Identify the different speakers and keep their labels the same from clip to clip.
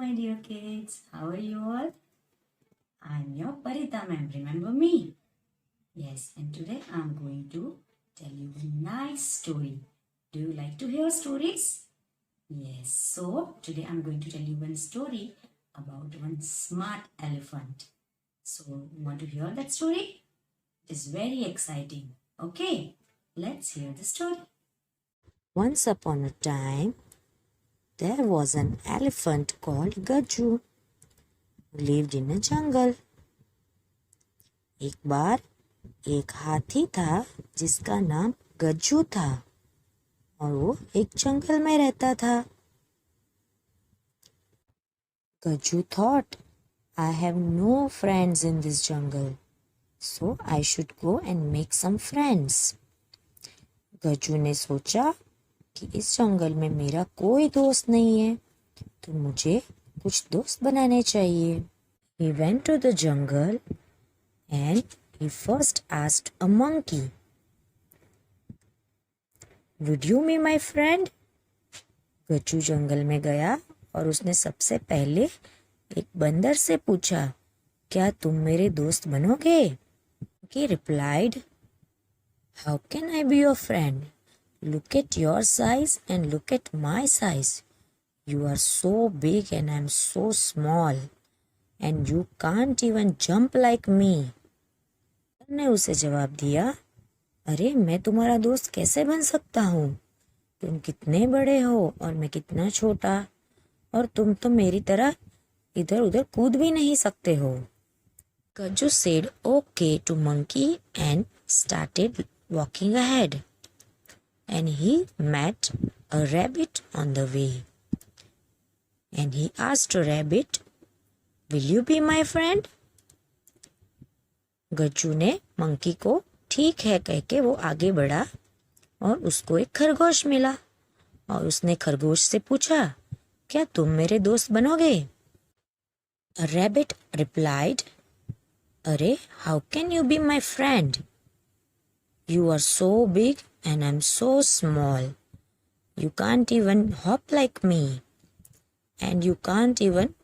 Speaker 1: my dear kids. How are you all? I'm your Parita ma'am. Remember me? Yes, and today I'm going to tell you a nice story. Do you like to hear stories? Yes, so today I'm going to tell you one story about one smart elephant. So, you want to hear that story? It is very exciting. Okay, let's hear the story.
Speaker 2: Once upon a time, there was an elephant called Gajju who lived in a jungle. एक बार एक हाथी था जिसका नाम गज्जू था और वो एक जंगल में रहता था. Gajju thought, I have no friends in this jungle, so I should go and make some friends. Gajju ने सोचा कि इस जंगल में मेरा कोई दोस्त नहीं है, तो मुझे कुछ दोस्त बनाने चाहिए. He went to the jungle and he first asked a monkey, Would you be my friend? Gajju जंगल में गया और उसने सबसे पहले एक बंदर से पूछा, क्या तुम मेरे दोस्त बनोगे? He replied, How can I be your friend? Look at your size and look at my size. You are so big and I am so small. And you can't even jump like me. ने उसे जवाब दिया, अरे मैं तुम्हारा दोस्त कैसे बन सकता हूँ? तुम कितने बड़े हो और मैं कितना छोटा, और तुम तो मेरी तरह इधर उधर कूद भी नहीं सकते हो. Gajju said okay to monkey and started walking ahead. And he met a rabbit on the way. And he asked a rabbit, Will you be my friend? Gajju ने मंकी को ठीक है कह के वो आगे बढ़ा और उसको एक खरगोश मिला और उसने खरगोश से पूछा, क्या तुम मेरे दोस्त बनोगे? A rabbit replied, अरे how can you be my friend? You are so big and I'm so small. You can't even hop like me. And you can't even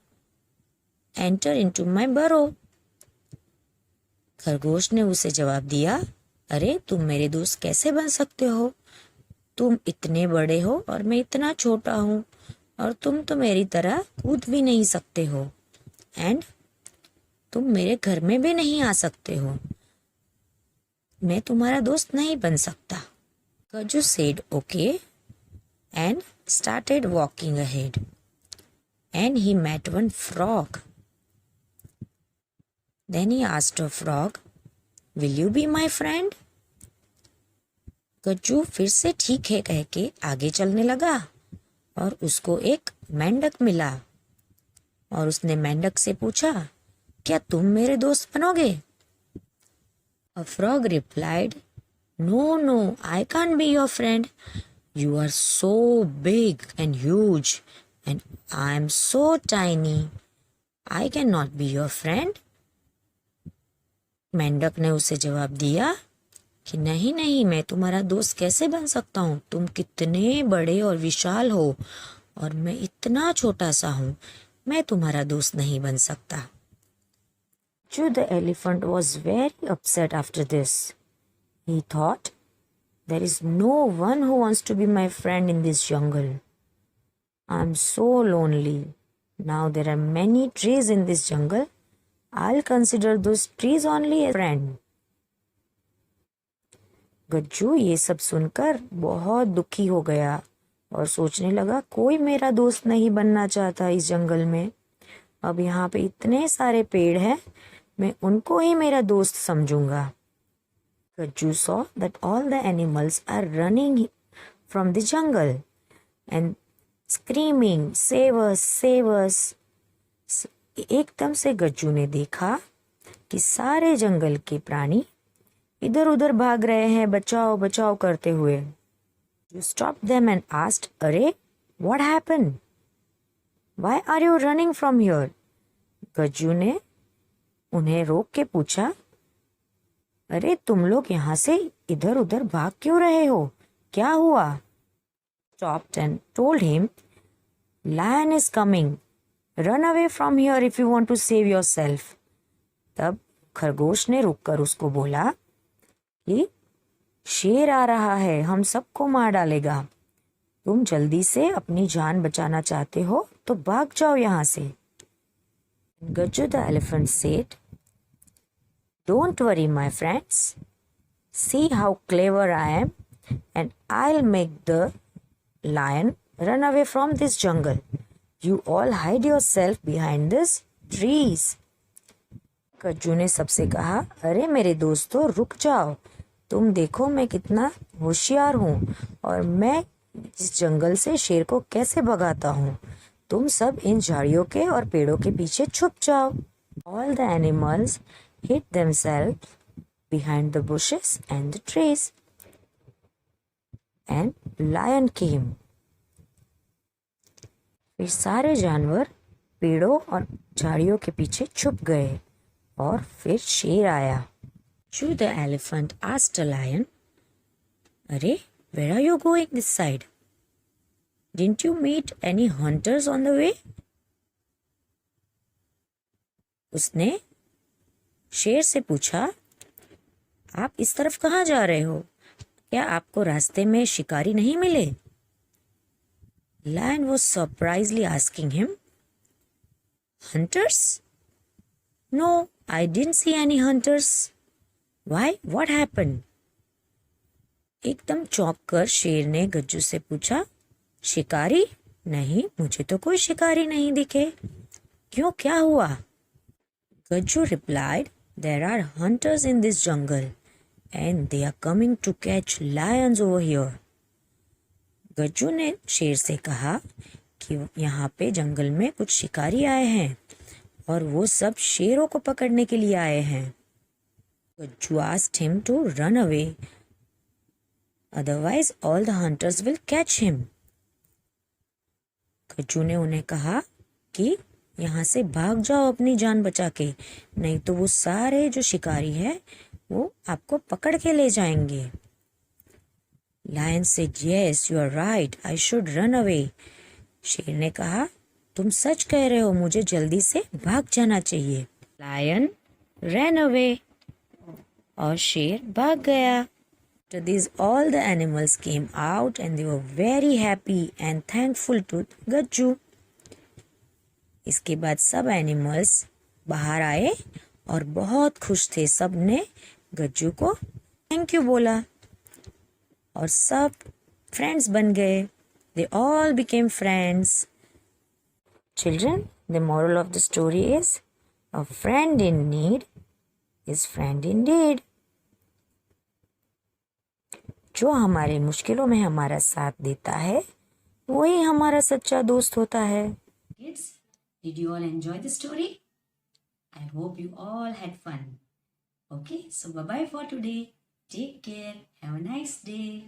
Speaker 2: enter into my burrow. खरगोश ने उसे जवाब दिया, अरे तुम मेरे दोस्त कैसे बन सकते हो? तुम इतने बड़े हो और मैं इतना छोटा हूँ, और तुम तो मेरी तरह कूद भी नहीं सकते हो, एंड तुम मेरे घर में भी नहीं आ सकते हो. मैं तुम्हारा दोस्त नहीं बन सकता. Gajju said okay and started walking ahead. And he met one frog. Then he asked a frog, Will you be my friend? Gajju फिर से ठीक है कह के आगे चलने लगा और उसको एक मेंढक मिला और उसने मेंढक से पूछा, क्या तुम मेरे दोस्त बनोगे? A frog replied, No, I can't be your friend. You are so big and huge and I am so tiny. I cannot be your friend. मेंढक ने उसे जवाब दिया कि नहीं, मैं तुम्हारा दोस्त कैसे बन सकता हूँ? तुम कितने बड़े और विशाल हो और मैं इतना छोटा सा हूँ, मैं तुम्हारा दोस्त नहीं बन सकता. The elephant was very upset after this. He thought, there is no one who wants to be my friend in this jungle. I am so lonely. Now there are many trees in this jungle. I'll consider those trees only a friend. Gajju ये सब सुनकर बहुत दुखी हो गया और सोचने लगा, कोई मेरा दोस्त नहीं बनना चाहता इस जंगल में. अब यहाँ पे इतने सारे पेड़ हैं, मैं उनको ही मेरा दोस्त समझूंगा. Gajju saw that all the animals are running from the jungle and screaming, save us, save us. एकदम से गज्जू ने देखा कि सारे जंगल के प्राणी इधर उधर भाग रहे हैं बचाओ बचाओ करते हुए. You stopped them and asked, अरे what happened? Why are you running from here? Gajju ने उन्हें रोक के पूछा, अरे तुम लोग यहाँ से इधर उधर भाग क्यों रहे हो? क्या हुआ? Stopped and told him, Lion is coming. Run away from here if you want to save yourself. तब खरगोश ने रुककर उसको बोला कि शेर आ रहा है, हम सबको मार डालेगा। तुम जल्दी से अपनी जान बचाना चाहते हो तो भाग जाओ यहाँ से। Gajju the elephant said, don't worry my friends, see how clever I am and I'll make the lion run away from this jungle. You all hide yourself behind these trees. Gajju ने सबसे कहा, अरे मेरे दोस्तों रुक जाओ, तुम देखो मैं कितना होशियार हूँ और मैं इस जंगल से शेर को कैसे भगाता हूँ। तुम सब इन झाड़ियों के और पेड़ों के पीछे छुप जाओ। All the animals hid themselves behind the bushes and the trees. And lion came. फिर सारे जानवर पेड़ों और झाड़ियों के पीछे छुप गए और फिर शेर आया। Chew the elephant asked a lion, अरे where are you going this side? Didn't you meet any hunters on the way? उसने शेर से पूछा, आप इस तरफ कहाँ जा रहे हो? क्या आपको रास्ते में शिकारी नहीं मिले? Lion was surprisingly asking him, Hunters? No, I didn't see any hunters. Why? What happened? एकदम चौंक कर शेर ने गज्जू से पूछा, शिकारी? नहीं, मुझे तो कोई शिकारी नहीं दिखे। क्यों, क्या हुआ? Gajju replied, There are hunters in this jungle and they are coming to catch lions over here. Gajju ने शेर से कहा कि यहाँ पे जंगल में कुछ शिकारी आए हैं और वो सब शेरों को पकड़ने के लिए आए हैं। Gajju asked him to run away, otherwise all the hunters will catch him. Gajju ने उन्हें कहा कि यहाँ से भाग जाओ अपनी जान बचा के, नहीं तो वो सारे जो शिकारी हैं वो आपको पकड़ के ले जाएंगे। Lion said, Yes, you are right. I should run away. शेर ने कहा, तुम सच कह रहे हो, मुझे जल्दी से भाग जाना चाहिए। Lion ran away. और शेर भाग गया। After this, all the animals came out and they were very happy and thankful to Gajju. इसके बाद सब एनिमल्स बाहर आए और बहुत खुश थे। सब ने गज्जू को थैंक यू बोला और सब फ्रेंड्स बन गए। They all became friends. Children, the moral of the story is, a friend in need is friend indeed. जो हमारे मुश्किलों में हमारा साथ देता है वही हमारा सच्चा दोस्त होता है।
Speaker 1: Kids, did you all enjoy the story? I hope you all had fun. Okay, so bye-bye for today. Take care. Have a nice day.